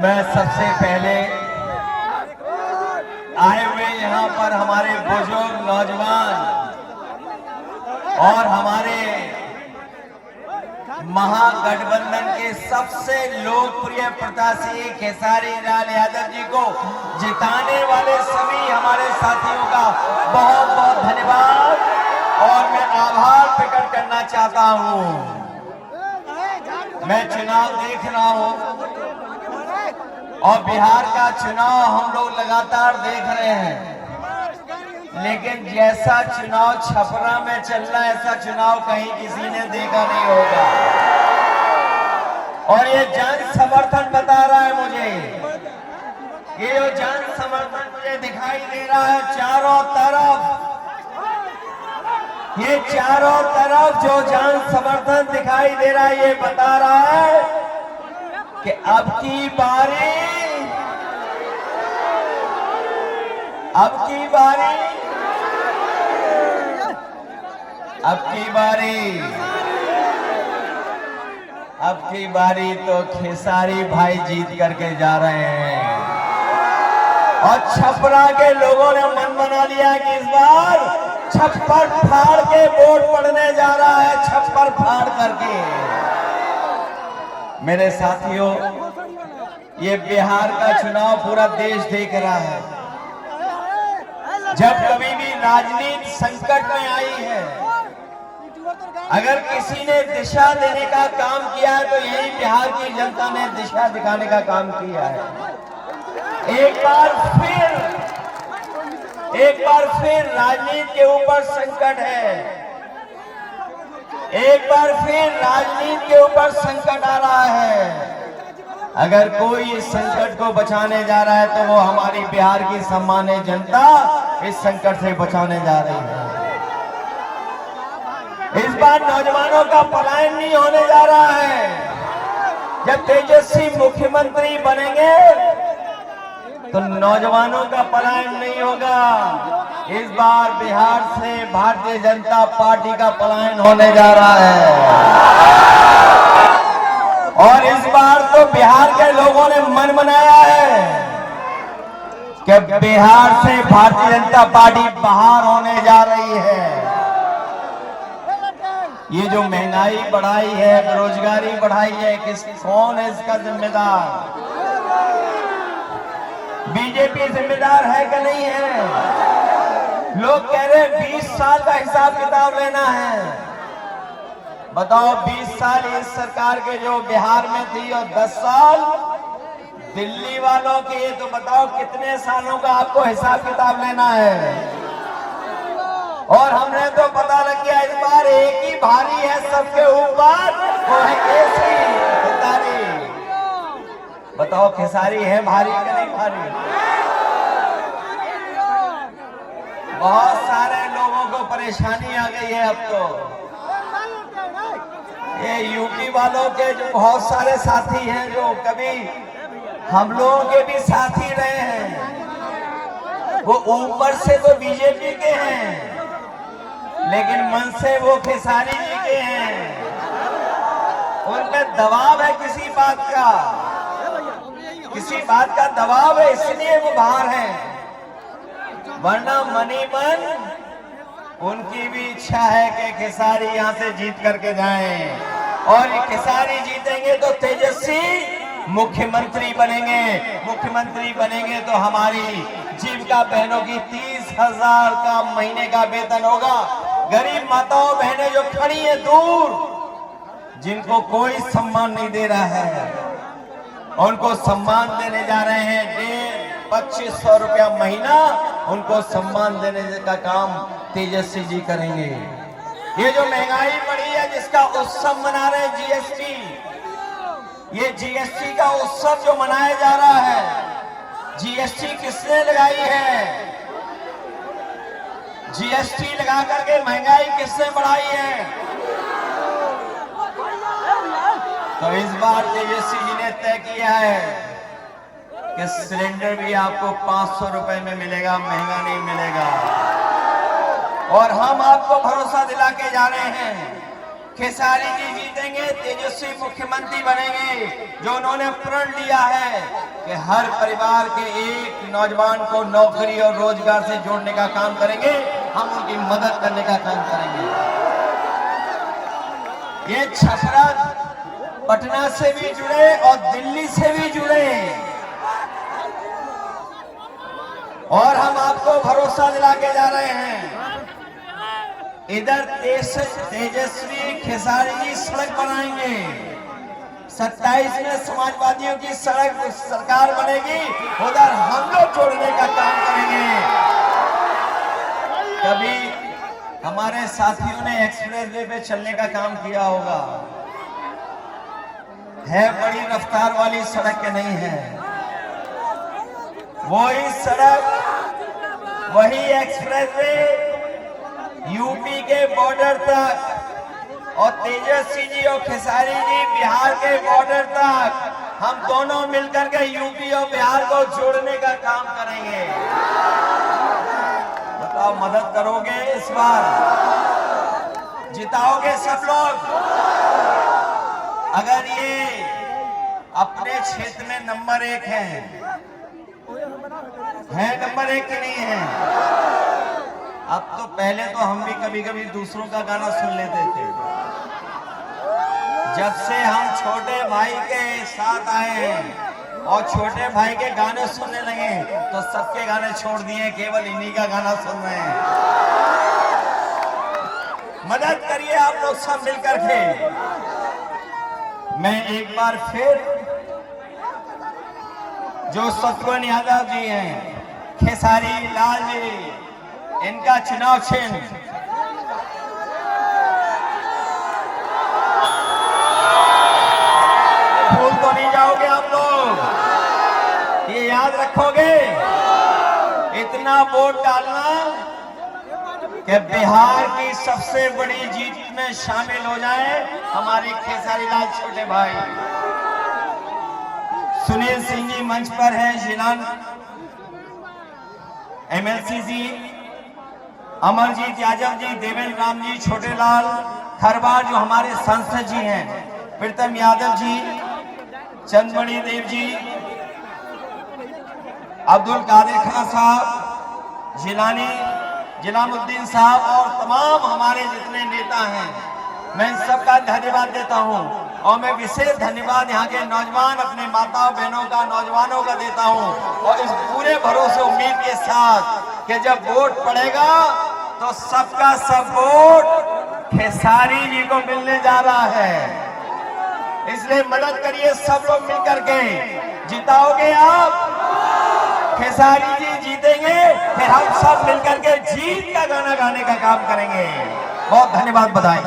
मैं सबसे पहले आए हुए यहाँ पर हमारे बुजुर्ग नौजवान और हमारे महागठबंधन के सबसे लोकप्रिय प्रत्याशी खेसारी लाल यादव जी को जिताने वाले सभी हमारे साथियों का बहुत बहुत धन्यवाद और मैं आभार प्रकट करना चाहता हूँ। मैं चुनाव देख रहा हूँ और बिहार का चुनाव हम लोग लगातार देख रहे हैं, लेकिन जैसा चुनाव छपरा में चल रहा है ऐसा चुनाव कहीं किसी ने देखा नहीं होगा। और ये जन समर्थन बता रहा है मुझे, ये जो जन समर्थन मुझे दिखाई दे रहा है चारों तरफ, ये चारों तरफ जो जन समर्थन दिखाई दे रहा है ये बता रहा है कि अब की बारी तो खेसारी भाई जीत करके जा रहे हैं। और छपरा के लोगों ने मन बना लिया कि इस बार छप्पर फाड़ के वोट पड़ने जा रहा है, छप्पर फाड़ करके। मेरे साथियों, ये बिहार का चुनाव पूरा देश देख रहा है। जब कभी भी राजनीति संकट में आई है, अगर किसी ने दिशा देने का काम किया है तो यही बिहार की जनता ने दिशा दिखाने का काम किया है। एक बार फिर राजनीति के ऊपर संकट है, एक बार फिर राजनीति के ऊपर संकट आ रहा है। अगर कोई इस संकट को बचाने जा रहा है तो वो हमारी बिहार की सम्मानित जनता इस संकट से बचाने जा रही है। इस बार नौजवानों का पलायन नहीं होने जा रहा है। जब तेजस्वी मुख्यमंत्री बनेंगे तो नौजवानों का पलायन नहीं होगा। इस बार बिहार से भारतीय जनता पार्टी का पलायन होने जा रहा है। और इस बार तो बिहार के लोगों ने मन बनाया है कि बिहार से भारतीय जनता पार्टी बाहर होने जा रही है। ये जो महंगाई बढ़ाई है, बेरोजगारी बढ़ाई है, कौन है इसका जिम्मेदार? बीजेपी जिम्मेदार है कि नहीं है? लोग कह रहे 20 साल का हिसाब किताब लेना है। बताओ 20 साल इस सरकार के जो बिहार में थी और 10 साल दिल्ली वालों के, तो बताओ कितने सालों का आपको हिसाब किताब लेना है? और हमने तो पता लग गया इस बार एक ही भारी है सबके ऊपर, वो है खेसारी। बताओ खेसारी है भारी कि नहीं भारी? बहुत सारे लोगों को परेशानी आ गई है अब तो। ये यूपी वालों के जो बहुत सारे साथी हैं जो कभी हम लोगों के भी साथी रहे हैं, वो ऊपर से तो बीजेपी के हैं लेकिन मन से वो खेसारी जी के हैं। उन पे दबाव है किसी बात का दबाव है, इसलिए वो बाहर हैं। वरना मनी मन उनकी भी इच्छा है कि खेसारी यहाँ से जीत करके जाएं। और खेसारी जीतेंगे तो तेजस्वी मुख्यमंत्री बनेंगे तो हमारी जीविका बहनों की 30,000 का महीने का वेतन होगा। गरीब माताओं बहनें जो खड़ी है दूर, जिनको कोई सम्मान नहीं दे रहा है, उनको सम्मान देने जा रहे हैं। 2500 रुपया महीना उनको सम्मान देने का काम तेजस्वी जी करेंगे। ये जो महंगाई बढ़ी है जिसका उत्सव मना रहे हैं जीएसटी, ये जीएसटी का उत्सव जो मनाया जा रहा है, जीएसटी किसने लगाई है? जीएसटी लगा करके महंगाई किसने बढ़ाई है? तो इस बार तेजस्वी जी ने तय किया है कि सिलेंडर भी आपको 500 रुपए में मिलेगा, महंगा नहीं मिलेगा। और हम आपको भरोसा दिला के जा रहे हैं, खेसारी जी जीतेंगे तेजस्वी मुख्यमंत्री बनेंगे, जो उन्होंने प्रण लिया है कि हर परिवार के एक नौजवान को नौकरी और रोजगार से जोड़ने का काम करेंगे, हम उनकी मदद करने का काम करेंगे। ये छपरा पटना से भी जुड़े और दिल्ली से भी जुड़े, और हम आपको भरोसा दिला के जा रहे हैं। इधर तेजस्वी खेसारी जी सड़क बनाएंगे, 27 में समाजवादियों की सड़क सरकार बनेगी, उधर हम लोग जोड़ने का काम करेंगे। कभी हमारे साथियों ने एक्सप्रेसवे पे चलने का काम किया होगा, है बड़ी रफ्तार वाली सड़क के नहीं है, वही सड़क वही एक्सप्रेसवे यूपी के बॉर्डर तक, और तेजस्वी जी और खेसारी जी बिहार के बॉर्डर तक, हम दोनों मिलकर के यूपी और बिहार को जोड़ने का काम करेंगे। बताओ, मदद करोगे? इस बार जिताओगे सब लोग? अगर ये अपने क्षेत्र में नंबर 1 है नंबर 1 की नहीं है? अब तो पहले तो हम भी कभी कभी दूसरों का गाना सुन लेते थे, जब से हम छोटे भाई के साथ आए हैं और छोटे भाई के गाने सुनने लगे तो सबके गाने छोड़ दिए, केवल इन्हीं का गाना सुन रहे हैं। मदद करिए आप लोग सब मिलकर के। मैं एक बार फिर जो शत्रुघ्न यादव जी हैं, खेसारी लाल जी, इनका चुनाव चिन्ह भूल तो नहीं जाओगे आप लोग, ये याद रखोगे। इतना वोट डालना कि बिहार की सबसे बड़ी जीत में शामिल हो जाए हमारे खेसारी लाल छोटे भाई। सुनील सिंह जी मंच पर हैं, जिलान एमएलसी जी, अमरजीत यादव जी, देवेंद्र राम जी, छोटेलाल खरवार जो हमारे सांसद जी हैं, प्रीतम यादव जी, चंदमणि देव जी, अब्दुल कादिर खान साहब, जिलामुद्दीन साहब और तमाम हमारे जितने नेता हैं, मैं इन सबका धन्यवाद देता हूं। और मैं विशेष धन्यवाद यहाँ के नौजवान अपने माताओं बहनों का, नौजवानों का देता हूं, और इस पूरे भरोसे उम्मीद के साथ कि जब वोट पड़ेगा तो सबका सब वोट खेसारी जी को मिलने जा रहा है। इसलिए मदद करिए सब लोग मिलकर के। जिताओगे आप, खेसारी जी जीतेंगे, फिर हम सब मिलकर के जीत का गाना गाने का काम करेंगे। बहुत धन्यवाद, बधाई।